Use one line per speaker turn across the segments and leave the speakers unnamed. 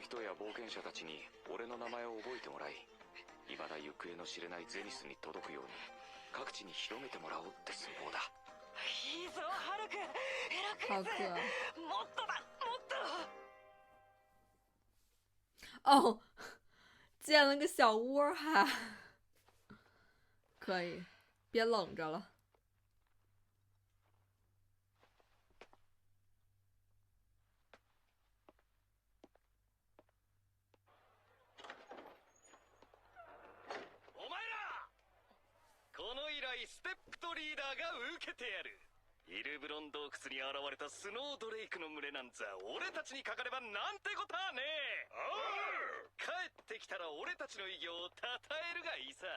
の人や冒険者たちに俺の名前を覚えてもらい、未だ行方の知れないゼニスに届くように各地に広めてもらおうって寸法だ。
いいぞハルク、ヘラクレス、もっとだ、もっと。
哦，建了个小窝还可以，别冷着了。
お前ら、この依頼ステップとリーダーが受けてやる。イルブロン洞窟に現れたスノードレイクの群れなんざ俺たちにかかればなんてことはねえ。帰ってきたら俺たちの偉業をたたえるがいいさ。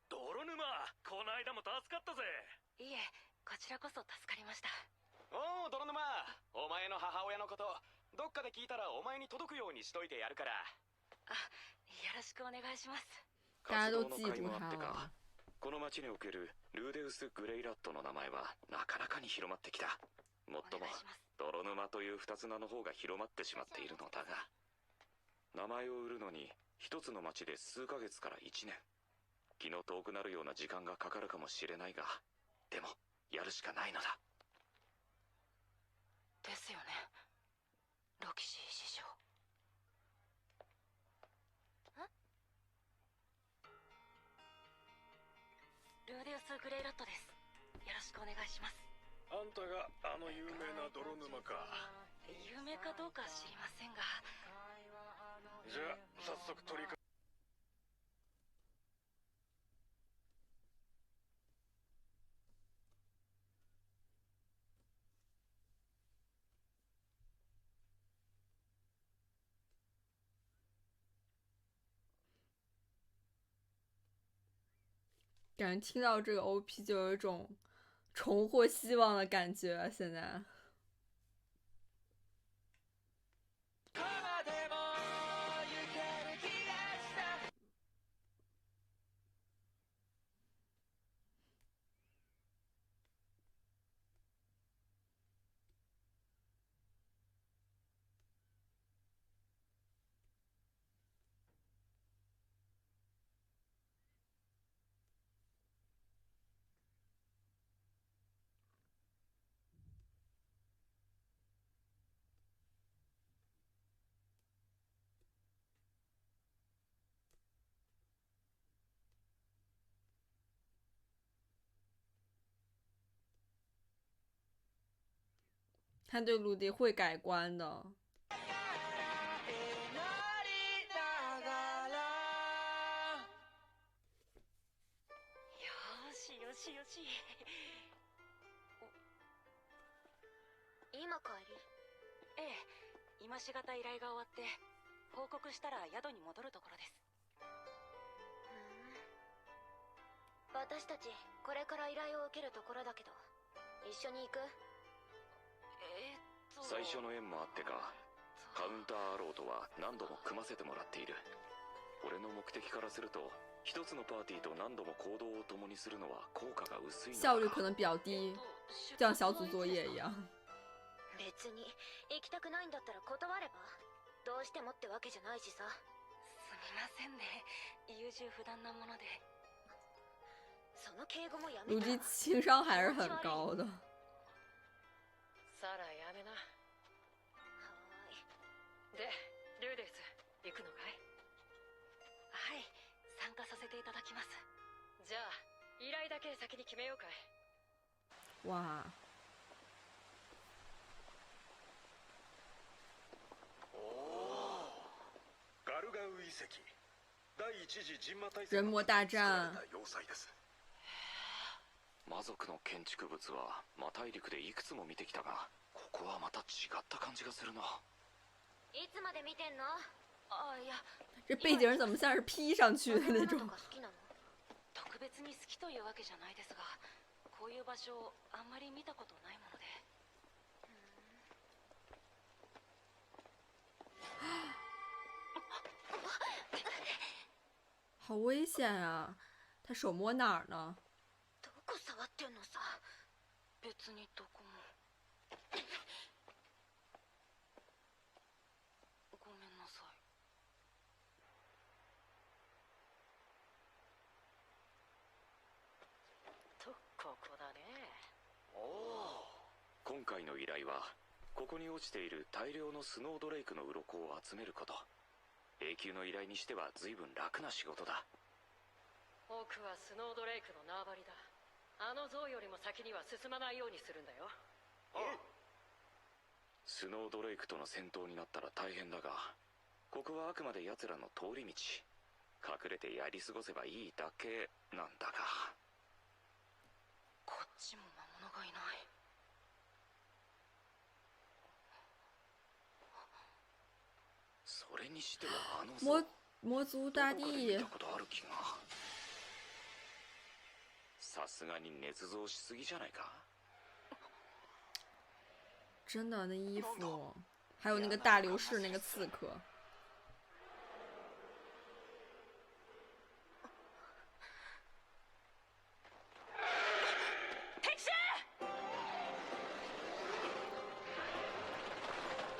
泥沼、この間も助かったぜ。
いえ、こちらこそ助かりました。
おお、泥沼、お前の母親のことどっかで聞いたらお前に届くようにしといてやるから。
あ、よろしくお願いします。
活動の甲斐もあってか、この町におけるルーデウス・グレイラットの名前はなかなかに広まってきた。もっとも泥沼という二つ名の方が広まってしまっているのだが、名前を売るのに一つの町で数ヶ月から1年、気の遠くなるような時間がかかるかもしれないが、でもやるしかないのだ。
ですよね、ロキシー師匠。ルーデウス・グレイラットです。よろしくお願いします。
あんたがあの有名な泥沼か。
有名かどうか知りませんが。
じゃあ早速取り
感觉听到这个 OP 就有一种重获希望的感觉。现在他对鲁迪会改观的。
よしよしよし。
今帰り？
ええ、今しがた依頼が終わって報告したら宿に戻るところです。
私たちこれから依頼を受けるところだけど、一緒に行く？
最初の縁もあってか、カウンターアローとは何度も組ませてもらっている。俺の目的からすると、一つのパーティーと何度も行動を共にするのは効果が薄いのだ。
效率可能比较低，就像小组作业一样。
別に行きたくないんだったら断れば？どうしてもってわけじゃないしさ。
すみませんね、優柔不断なもので。
その敬語もやめた。
鲁迪情商还是很高的。
サラやめな。はーい。で、ルーデウス、行くのかい？はい、参加させていただきます。じゃあ、依頼だけ先に決めようかい。
哇！
ガルガウ遺跡、第一次ジンマ大
人魔大战。
要塞です。
魔族の建築物は魔大陸でいくつも見てきたが、ここはまた違った感じがするな。
いつまで見てんの？
あ、いや、
这背景怎么像是 P 上去的那种？
特別に好きというわけじゃないですが、こういう場所をあんまり見たことないもので。
好危险啊！他手摸哪儿呢？
どこ触ってんのさ。別にどこも。ごめんなさい。
とここだね。
おお。今回の依頼はここに落ちている大量のスノードレイクの鱗を集めること。永久の依頼にしては随分楽な仕事だ。
奥はスノードレイクの縄張りだ。あの像よりも先には進まないようにするんだよ。
スノードレイクとの戦闘になったら大変だが、ここはあくまで奴らの通り道。隠れてやり過ごせばいいだけなんだが。
こっちも魔物がいない。
それにしてはあの像、
魔族大
どこかで
帝
見たことある気が。さすがに捏造しすぎじゃないか。
真的那衣服，还有那个大流士那个刺客。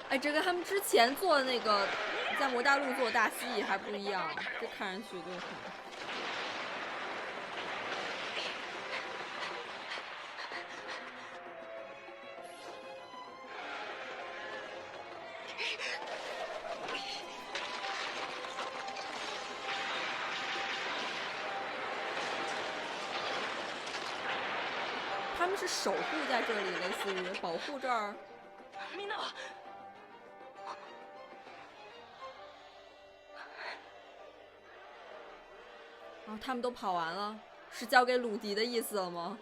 哎，这跟他们之前做的那个在魔大陆做的大蜥蜴还不一样，这看上去就很。他们是守护在这里，类似于保护这儿。
みんな。
然后他们都跑完了，是交给鲁迪的意思了吗？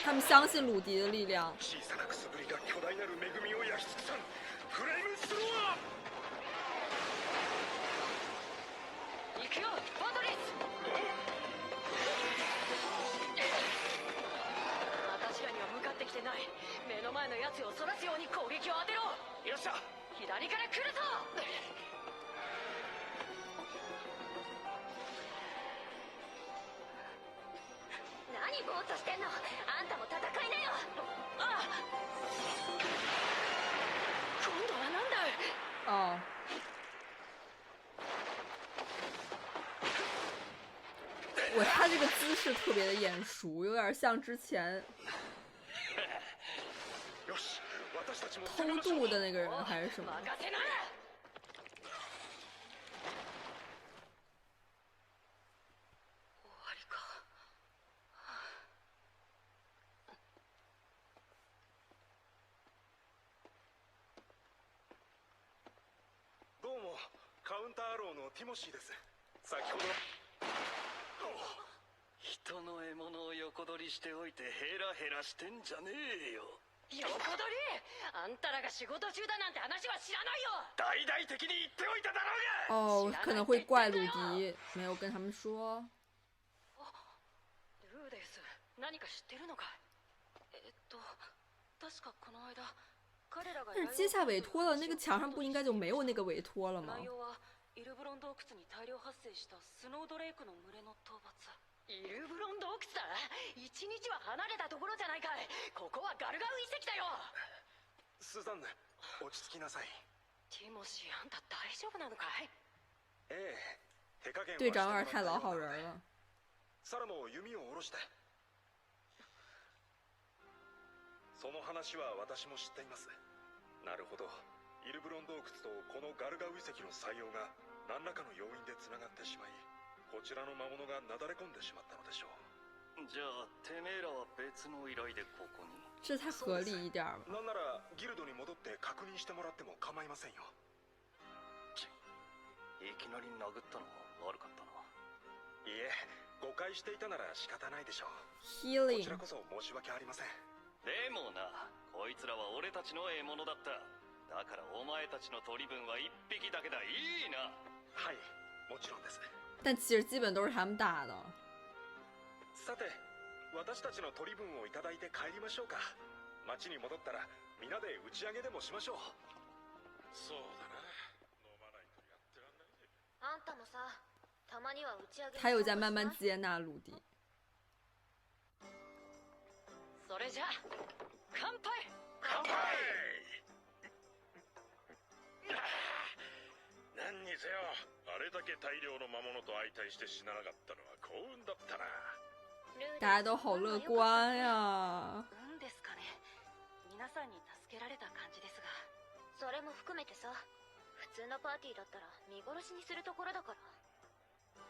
他们相信鲁迪的力量。
小さなくすぶりが巨大なる恵みを焼き尽くさん。フレイムスロー。
行くよ、バトリス。私らには向かってきてない。目の前のやつをそらすように攻撃を当てろ。
よっしゃ。
左から来るぞ。
何ぼーっとしてんの。あんたも戦いなよ。
ああ。今度はなんだ。
哦。他这个姿势特别的眼熟，有点像之前偷渡的那个人还是什么。
どうも、カウンターアローのティモシーです。先ほど
人の獲物を横取りしておいてヘラヘラしてんじゃねえよ。
横取り？あんたらが仕事中だなんて話は知らないよ。
大々的に言っておいただろ
哦，
うが。
可能会怪鲁迪，没有跟他们说。
ルーデス、何か知ってるのか？
確かこの間彼らが。
但是接下委托了，那个墙上不应该就没有那个委托了吗？
内容はイルブロン洞窟に大量発生したスノードレイクの群れの討伐。
イルブロン洞窟だ。一日は離れたところじゃないかい。ここはガルガウ遺跡だよ。
スザンヌ、落ち着きなさい。
ティモシー、あんた大丈夫なのかい？
ええ、手加減は
队长有点太老好人了。
サラも弓を下ろして。その話は私も知っています。なるほど。イルブロン洞窟とこのガルガウ遺跡の採用が何らかの要因でつながってしまい、こちらの魔物がなだれ込んでしまったのでしょう。
じゃあてめえらは別の依頼でここに。
这才合理一点吧。
なんならギルドに戻って確認してもらっても構いませんよ。
いきなり殴ったのは悪かったな。
いえ、誤解していたなら仕方ないでしょう。こ
Healing
ちらこそ申し訳ありません。
でもな、こいつらは俺たちの獲物だった。だからお前たちの取り分は一匹だけだ。いいな。
はい、もちろんです。
但其实基本都是他们打的。
さて、私たちの取り分をいただいて帰りましょうか。
町に戻ったら皆で打ち上げでもしましょう。
そうだな。飲まないとやってらんないぜ。
あんたもさ、たまには打ち上げ。
他有在慢慢接纳鲁迪。
それじゃあ乾杯。
乾杯。何にせよ、あれだけ大量の魔物と相対して死ななかったのは幸運だったな。
大家都好乐观呀。
運ですかね。皆さんに助けられた感じですが。
それも含めてさ、普通のパーティーだったら見殺しにするところだから。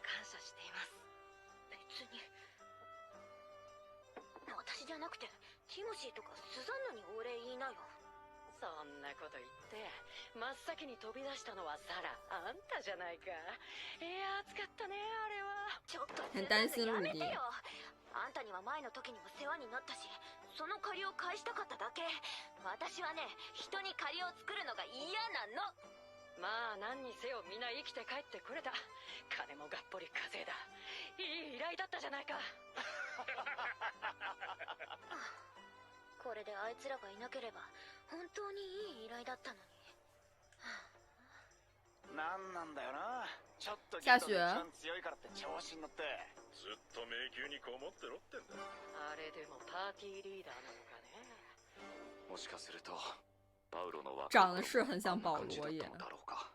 感謝しています。
別に私じゃなくてティモシーとかスザンヌにお礼言いなよ。
そんなこと言って真っ先に飛び出したのはサラ、あんたじゃないか。いや暑かったねあれは。
ちょっと
很担心鲁迪。
やめてよ。あんたには前の時にも世話になったし、その借りを返したかっただけ。私はね、人に借りを作るのが嫌なの。
まあ何にせよ皆生きて帰ってこれた。金もがっぽり稼いだ。いい依頼だったじゃないか。
これであいつらがいなければ本当にいい依頼だったのに。
なんなんだよな。ちょっと
下雪。
一番強いからって調子に乗って。
ずっと迷宮にこもってろってんだ。
あれでもパーティーリーダーなのかね。
もしかするとパウロの若い
长得是很像保罗耶。
だろうか。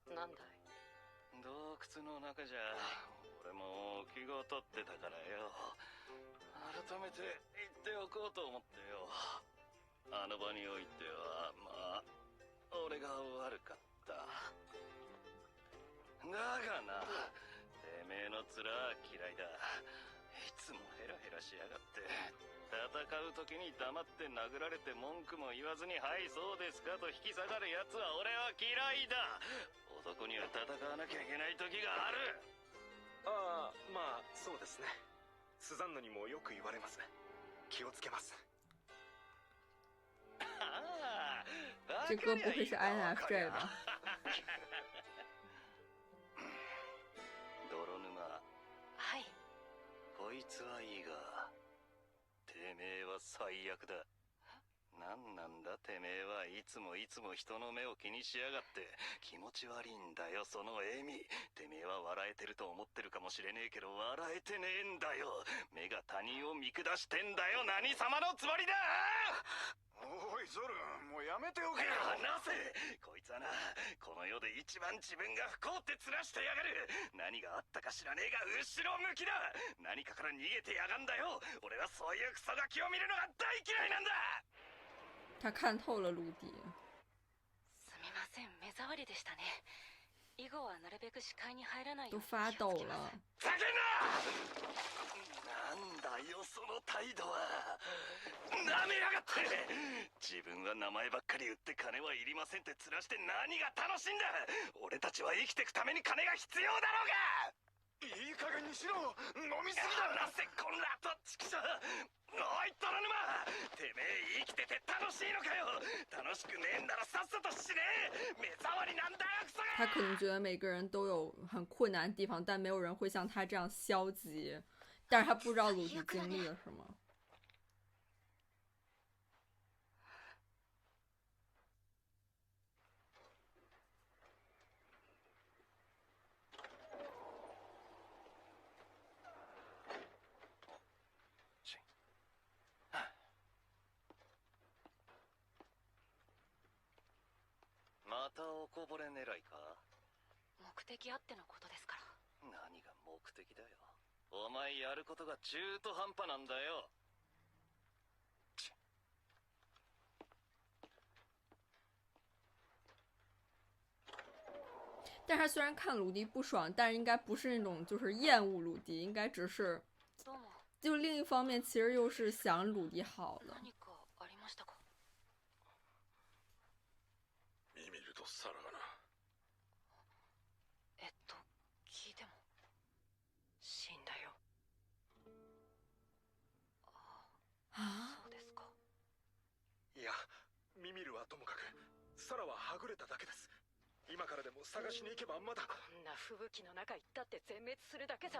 なんだい。
洞窟の中じゃ俺も気が立ってたからよ。改めて言っておこうと思ってよ。あの場においてはまあ俺が悪かった。だがな、てめえの面は嫌いだ。いつもヘラヘラしやがって。戦う時に黙って殴られて文句も言わずに「はいそうですか」と引き下がるやつは俺は嫌いだ。男には戦わなきゃいけない時がある。
ああ、まあそうですね。スザンヌにもよく言われます。気をつけます。
这歌不会是 INFJ 吧？
泥沼。
はい。
こいつはいいが、てめえは最悪だ。なんなんだてめえはいつも人の目を気にしやがって。気持ち悪いんだよその笑み。てめえは笑えてると思ってるかもしれねえけど笑えてねえんだよ。目が他人を見下してんだよ。何様のつもりだ。
おいゾル、もうやめておけよ。
なぜこいつはな、この世で一番自分が不幸って面してやがる。何があったか知らねえが後ろ向きだ。何かから逃げてやがんだよ。俺はそういうクソガキを見るのが大嫌いなんだ。
他看透了鲁迪。
すみません、目障りでしたね。以後はなるべく視界に入らないよう
都
に
发抖了。
叫んな！なんだよその態度は。なめやがって。自分は名前ばっかり売って金はいりませんって面して何が楽しいんだ。俺たちは生きてくために金が必要だろうが。
いい加減にしろ。飲みすぎだ。
話せこんなとちくしょう。おい泥沼、てめえ生きてて楽しいのかよ。楽しくねえんならさっさと死ねえ。目障りなんだよクソが。
他可能觉得每个人都有很困难的地方，但没有人会像他这样消极。但是他不知道鲁迪经历了什么。
またおこぼれ狙いか。
目的あってのことですから。
何が目的だよ。お前やることが中途半端なんだよ。
但是他虽然看鲁迪不爽，但是应该不是那种就是厌恶鲁迪，应该只是，就另一方面其实又是想鲁迪好的。
見るとサラがな。
聞いても死んだよ。
ああ。
そうですか。
いや、ミミルはともかくサラははぐれただけです。今からでも探しに行けばまだ。
こんな吹雪の中行ったって全滅するだけさ。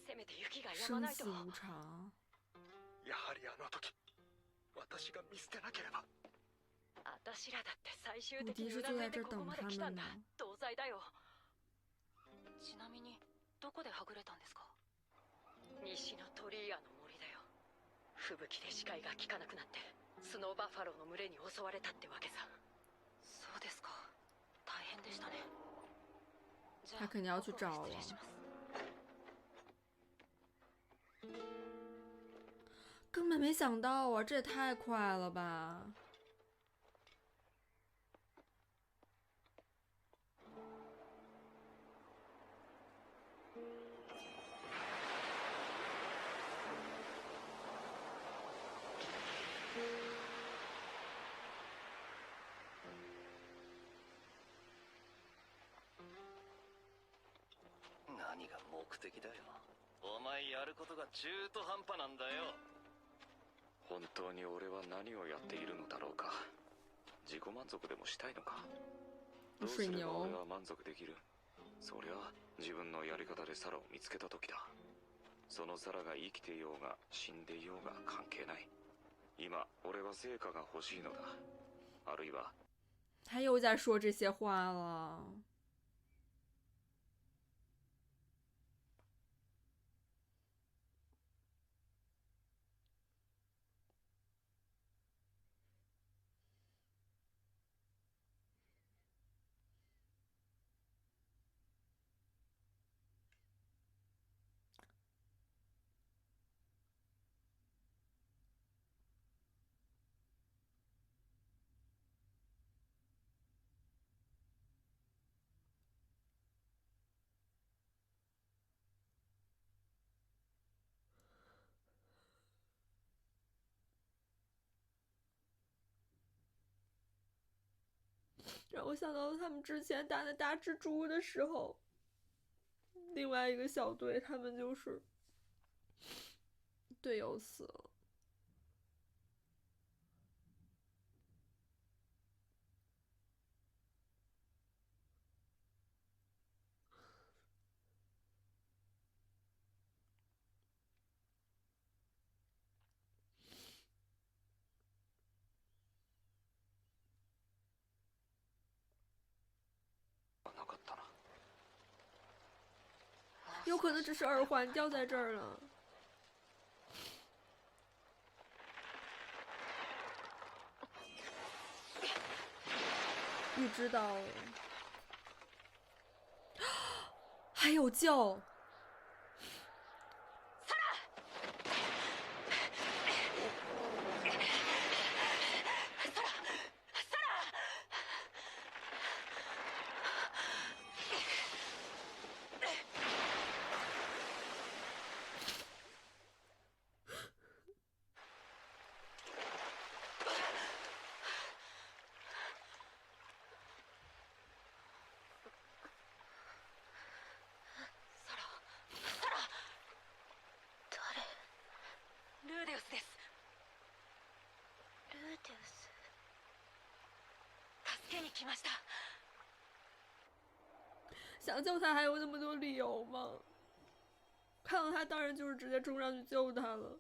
せめて雪が止まないと。
やはりあの時私が見捨てなければ。
私らだって最終的にうなずいてここまで来たんだ。同罪だよ。ちなみにどこではぐれたんですか？西のトリーアの森だよ。吹雪で視界が効かなくなってスノーバッファローの群れに襲われたってわけさ。そうですか。大変でしたね。じゃあ、
他肯定要去找了。根本没想到啊，这也太快了吧！
何が目的だよ。お前やることが中途半端なんだよ。
本当に俺は何をやっているのだろうか。自己満足でもしたいのか。どうすれば俺は満足できる。そりゃ自分のやり方でサラを見つけた時だ。そのサラが生きていようが死んでいようが関係ない。今俺は成果が欲しいのだ。あるいは
他又在说这些话了。让我想到了他们之前打那大蜘蛛的时候，另外一个小队他们就是队友死了。有可能只是耳环掉在这儿了。预知到了，还有救。
ルーデウスです。
ルーデウス。
助けに来ました。
想救他还有那么多理由吗？看到他当然就是直接冲上去救他了。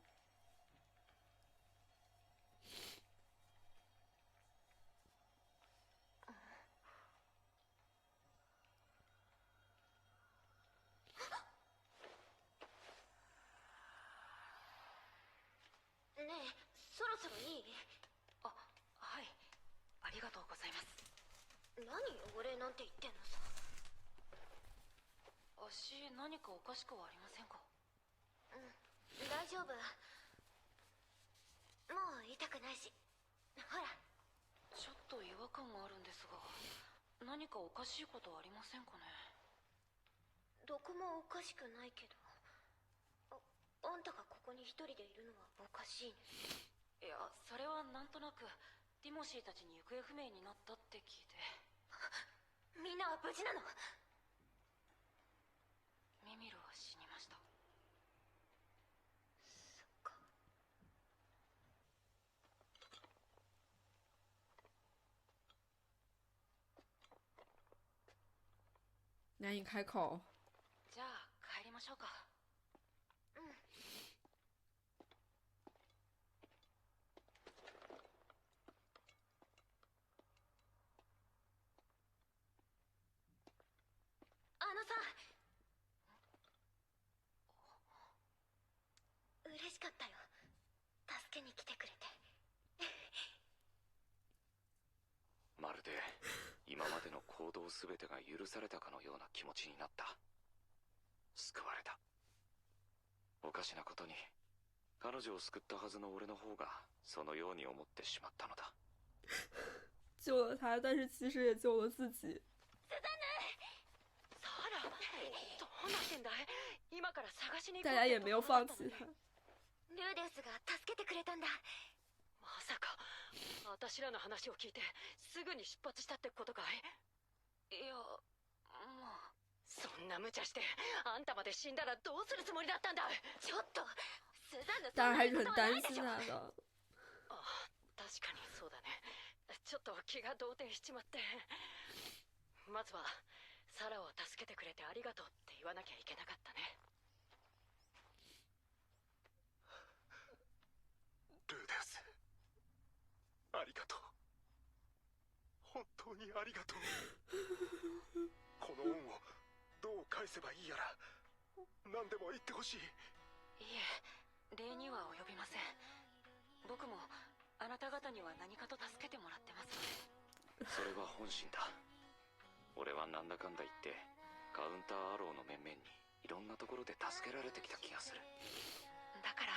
ねえ、そろそろいい？
あ、はい。ありがとうございます。
何お礼なんて言ってんのさ。
足何かおかしくはありませんか？
うん、大丈夫。もう痛くないし。ほら。
ちょっと違和感があるんですが、何かおかしいことはありませんかね？
どこもおかしくないけど。あんたがここに一人でいるのはおかしいね。
いや、それはなんとなくティモシーたちに行方不明になったって聞いて。
みんなは無事なの？
ミミルは死にました。
そっか。
难以开口。
じゃあ帰りましょうか。
さ、嬉しかったよ、助けに来てくれて。
まるで今までの行動すべてが許されたかのような気持ちになった。救われた。おかしなことに彼女を救ったはずの俺の方がそのように思ってしまったのだ。
救了他，但是其实也救了自己。大家也没有放弃他。
ルーデウスが助けてくれたんだ。
まさか私らの話を聞いてすぐに出発したってことかい？いや、もうそんな無茶してあんたまで死んだらどうするつもりだったんだ。
ちょっとスザンヌ、
当然还是很担心他的。
あ、確かにそうだね。ちょっと気が動転しちまって。まずはサラを助けてくれてありがとうって言わなきゃいけなかったね。
ルーデウス、ありがとう。本当にありがとう。この恩をどう返せばいいやら何でも言ってほしい。
いえ、礼には及びません。僕もあなた方には何かと助けてもらってますので。
それは本心だ。俺はなんだかんだ言ってカウンターアローの面々にいろんなところで助けられてきた気がする。
だから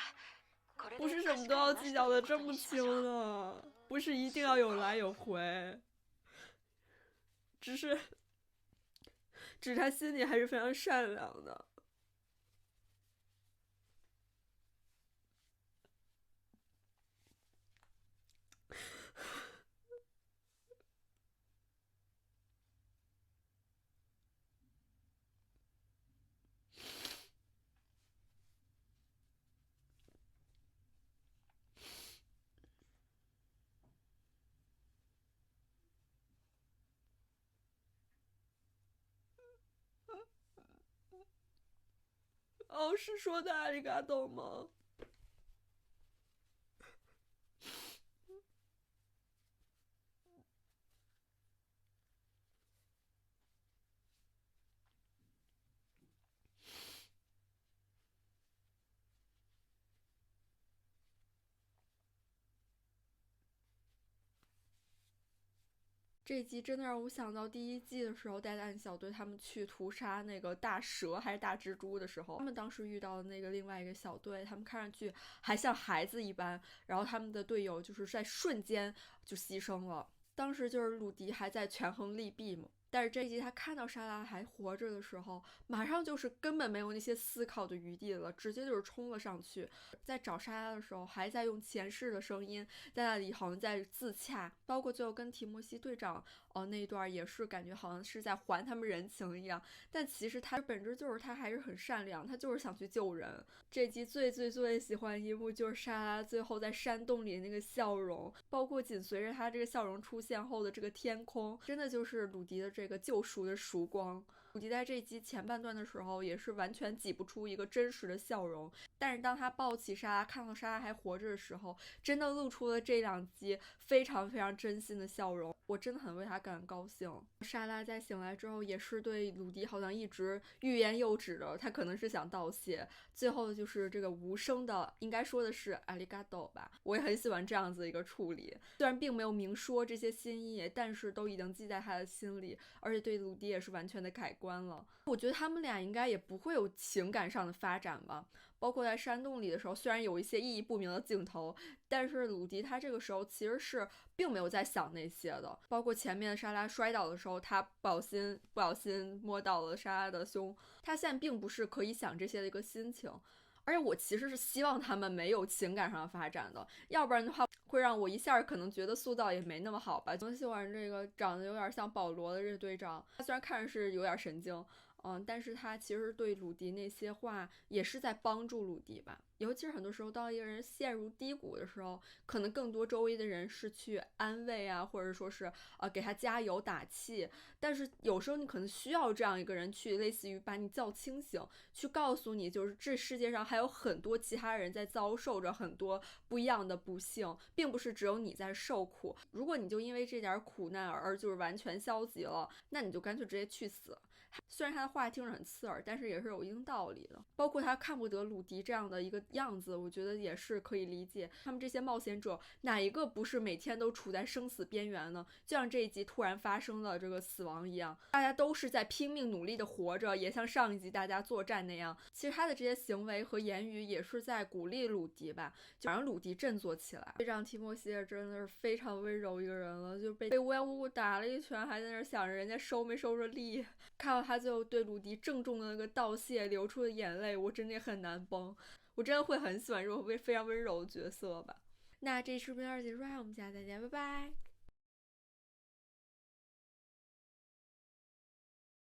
これで
不是什么都要计较的这么清的，不是一定要有来有回，只是他心里还是非常善良的。哦，是说的阿里嘎多吗？这一集真的让我想到第一季的时候，戴蛋小队他们去屠杀那个大蛇还是大蜘蛛的时候，他们当时遇到的那个另外一个小队，他们看上去还像孩子一般，然后他们的队友就是在瞬间就牺牲了。当时就是鲁迪还在权衡利弊嘛。但是这一集他看到莎拉还活着的时候，马上就是根本没有那些思考的余地了，直接就是冲了上去。在找莎拉的时候，还在用前世的声音在那里好像在自洽，包括最后跟提摩西队长那一段也是感觉好像是在还他们人情一样。但其实他本质就是他还是很善良，他就是想去救人。这集最喜欢一幕就是莎拉最后在山洞里那个笑容，包括紧随着他这个笑容出现后的这个天空，真的就是鲁迪的这个救赎的曙光。鲁迪在这一集前半段的时候也是完全挤不出一个真实的笑容，但是当他抱起莎拉看到莎拉还活着的时候，真的露出了这两集非常真心的笑容。我真的很为他感高兴。莎拉在醒来之后也是对鲁迪好像一直欲言又止的，他可能是想道谢，最后就是这个无声的，应该说的是阿里嘎多吧。我也很喜欢这样子一个处理，虽然并没有明说这些心意，但是都已经记在他的心里，而且对鲁迪也是完全的改观了。我觉得他们俩应该也不会有情感上的发展吧，包括在山洞里的时候，虽然有一些意义不明的镜头，但是鲁迪他这个时候其实是并没有在想那些的。包括前面莎拉摔倒的时候，他不小心摸到了莎拉的胸，他现在并不是可以想这些的一个心情。而且我其实是希望他们没有情感上的发展的，要不然的话会让我一下可能觉得塑造也没那么好吧。我喜欢这个长得有点像保罗的这队长，他虽然看着是有点神经，但是他其实对鲁迪那些话也是在帮助鲁迪吧，尤其是很多时候，当一个人陷入低谷的时候，可能更多周围的人是去安慰啊，或者说是给他加油打气。但是有时候你可能需要这样一个人去，类似于把你叫清醒，去告诉你，就是这世界上还有很多其他人在遭受着很多不一样的不幸，并不是只有你在受苦。如果你就因为这点苦难而就是完全消极了，那你就干脆直接去死。虽然他的话听着很刺耳，但是也是有一定道理的。包括他看不得鲁迪这样的一个样子，我觉得也是可以理解。他们这些冒险者哪一个不是每天都处在生死边缘呢？就像这一集突然发生了这个死亡一样，大家都是在拼命努力的活着，也像上一集大家作战那样。其实他的这些行为和言语也是在鼓励鲁迪吧，就让鲁迪振作起来。队长提莫西也真的是非常温柔一个人了，就被无缘无故打了一拳，还在那想着人家收没收着力。看到他最后对鲁迪郑重的那个道谢，流出的眼泪，我真的很难崩。我真的会很喜欢这种非常温柔的角色吧。那这视频到这结束，我们下次再见，拜拜。